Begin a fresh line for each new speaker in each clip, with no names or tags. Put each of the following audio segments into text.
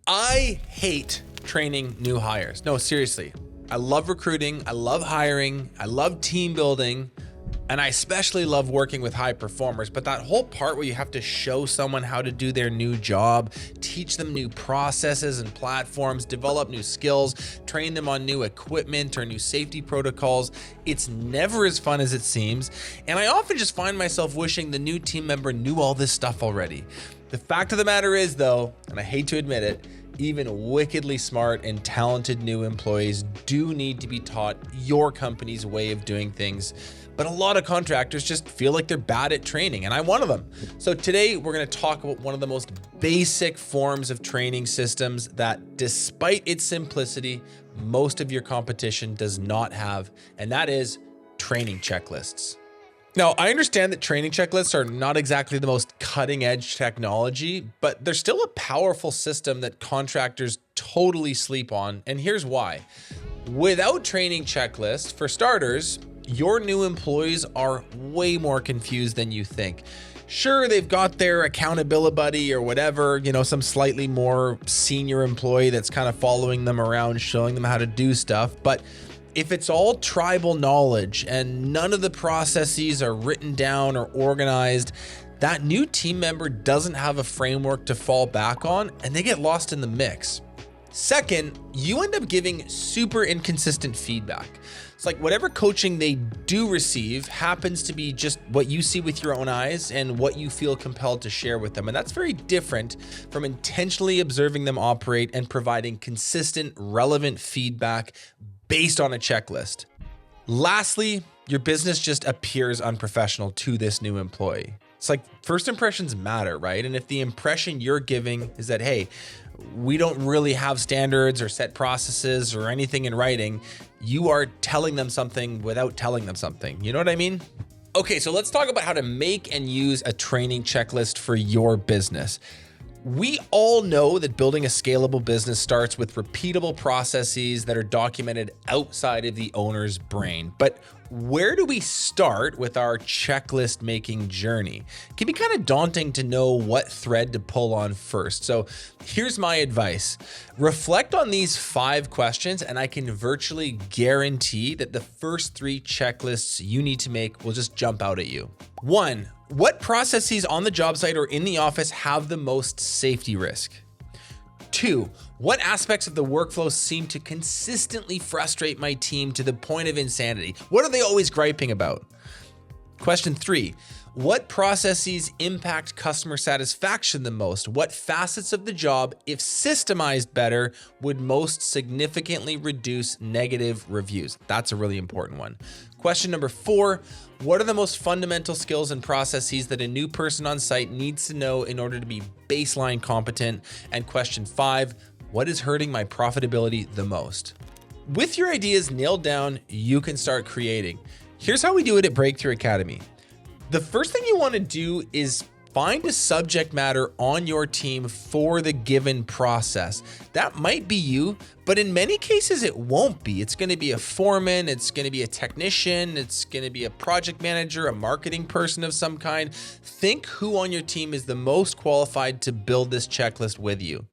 I hate training new hires. No, seriously. I love recruiting. I love hiring. I love team building. And I especially love working with high performers. But that whole part where you have to show someone how to do their new job, teach them new processes and platforms, develop new skills, train them on new equipment or new safety protocols, it's never as fun as it seems. And I often just find myself wishing the new team member knew all this stuff already. The fact of the matter is, though, and I hate to admit it, even wickedly smart and talented new employees do need to be taught your company's way of doing things. But a lot of contractors just feel like they're bad at training, and I'm one of them. So today we're going to talk about one of the most basic forms of training systems that, despite its simplicity, most of your competition does not have, and that is training checklists. Now, I understand that training checklists are not exactly the most cutting edge technology, but they're still a powerful system that contractors totally sleep on. And here's why. Without training checklists, for starters, your new employees are way more confused than you think. Sure, they've got their accountability buddy or whatever, some slightly more senior employee that's kind of following them around, showing them how to do stuff. But if it's all tribal knowledge and none of the processes are written down or organized, that new team member doesn't have a framework to fall back on and they get lost in the mix. Second, you end up giving super inconsistent feedback. It's like whatever coaching they do receive happens to be just what you see with your own eyes and what you feel compelled to share with them. And that's very different from intentionally observing them operate and providing consistent, relevant feedback based on a checklist. Lastly, your business just appears unprofessional to this new employee. It's like first impressions matter, right? And if the impression you're giving is that, hey, we don't really have standards or set processes or anything in writing, you are telling them something without telling them something. You know what I mean? Okay, so let's talk about how to make and use a training checklist for your business. We all know that building a scalable business starts with repeatable processes that are documented outside of the owner's brain. But where do we start with our checklist making journey? It can be kind of daunting to know what thread to pull on first. So here's my advice. Reflect on these 5 questions, and I can virtually guarantee that the first 3 checklists you need to make will just jump out at you. 1, what processes on the job site or in the office have the most safety risk? 2, what aspects of the workflow seem to consistently frustrate my team to the point of insanity? What are they always griping about? Question 3, what processes impact customer satisfaction the most? What facets of the job, if systemized better, would most significantly reduce negative reviews? That's a really important one. Question number 4, what are the most fundamental skills and processes that a new person on site needs to know in order to be baseline competent? And question 5, what is hurting my profitability the most? With your ideas nailed down, you can start creating. Here's how we do it at Breakthrough Academy. The first thing you want to do is find a subject matter on your team for the given process. That might be you, but in many cases it won't be. It's going to be a foreman, it's going to be a technician, it's going to be a project manager, a marketing person of some kind. Think who on your team is the most qualified to build this checklist with you.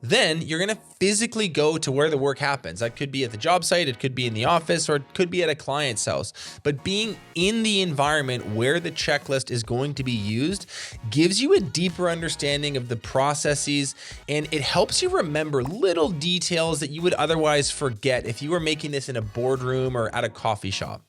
Then you're going to physically go to where the work happens. That could be at the job site, it could be in the office, or it could be at a client's house. But being in the environment where the checklist is going to be used gives you a deeper understanding of the processes, and it helps you remember little details that you would otherwise forget if you were making this in a boardroom or at a coffee shop.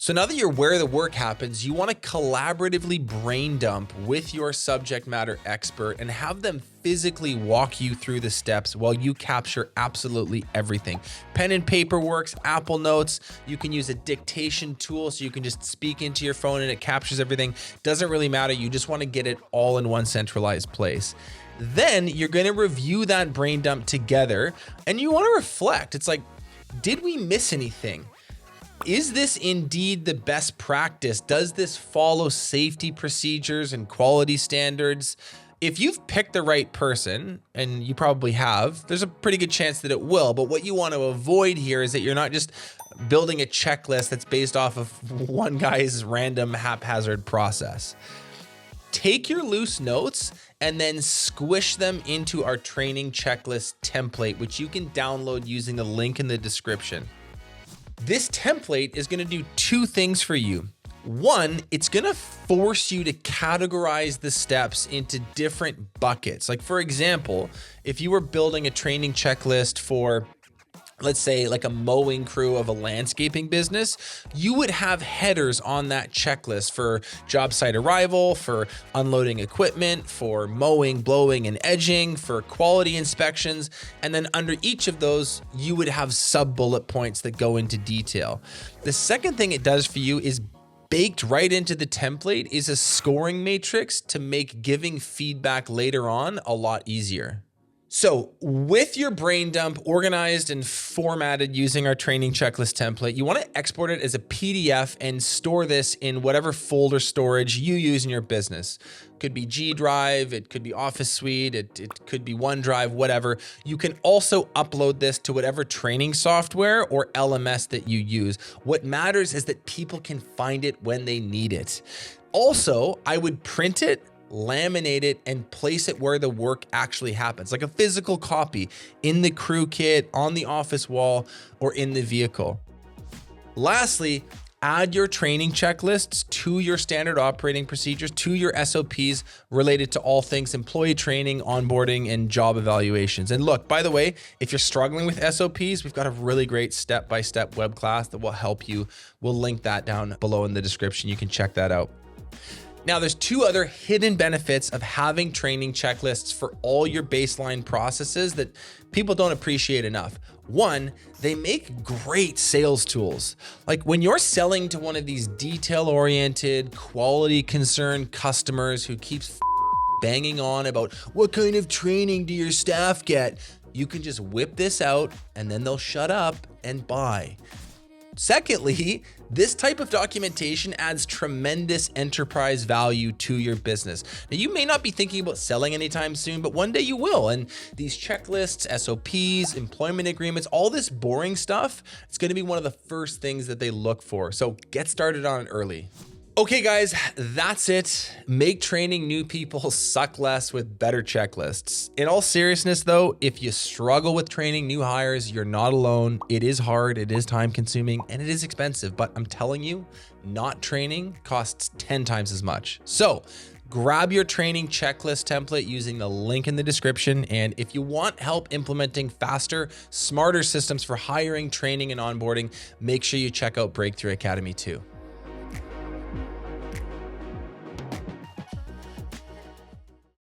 So now that you're where the work happens, you want to collaboratively brain dump with your subject matter expert and have them physically walk you through the steps while you capture absolutely everything. Pen and paper works, Apple Notes. You can use a dictation tool so you can just speak into your phone and it captures everything. Doesn't really matter. You just want to get it all in one centralized place. Then you're going to review that brain dump together and you want to reflect. It's like, did we miss anything? Is this indeed the best practice? Does this follow safety procedures and quality standards? If you've picked the right person, and you probably have, there's a pretty good chance that it will. But what you want to avoid here is that you're not just building a checklist that's based off of one guy's random haphazard process. Take your loose notes and then squish them into our training checklist template, which you can download using the link in the description. This template is going to do two things for you. One, it's going to force you to categorize the steps into different buckets. Like for example, if you were building a training checklist for, let's say, like a mowing crew of a landscaping business, you would have headers on that checklist for job site arrival, for unloading equipment, for mowing, blowing, and edging, for quality inspections. And then under each of those, you would have sub bullet points that go into detail. The second thing it does for you is baked right into the template is a scoring matrix to make giving feedback later on a lot easier. So with your brain dump organized and formatted using our training checklist template, you want to export it as a PDF and store this in whatever folder storage you use in your business. Could be G Drive, it could be Office Suite, it could be OneDrive, whatever. You can also upload this to whatever training software or LMS that you use. What matters is that people can find it when they need it. Also, I would print it, laminate it, and place it where the work actually happens, like a physical copy in the crew kit, on the office wall, or in the vehicle. Lastly, add your training checklists to your standard operating procedures, to your SOPs related to all things employee training, onboarding, and job evaluations. And look, by the way, if you're struggling with SOPs, we've got a really great step-by-step web class that will help you. We'll link that down below in the description. You can check that out. Now, there's two other hidden benefits of having training checklists for all your baseline processes that people don't appreciate enough. One, they make great sales tools. Like when you're selling to one of these detail-oriented, quality-concerned customers who keeps banging on about what kind of training do your staff get, you can just whip this out and then they'll shut up and buy. Secondly, this type of documentation adds tremendous enterprise value to your business. Now, you may not be thinking about selling anytime soon, but one day you will. And these checklists, SOPs, employment agreements, all this boring stuff, it's going to be one of the first things that they look for. So get started on it early. Okay, guys, that's it. Make training new people suck less with better checklists. In all seriousness, though, if you struggle with training new hires, you're not alone. It is hard, it is time consuming, and it is expensive. But I'm telling you, not training costs 10 times as much. So grab your training checklist template using the link in the description. And if you want help implementing faster, smarter systems for hiring, training, and onboarding, make sure you check out Breakthrough Academy too.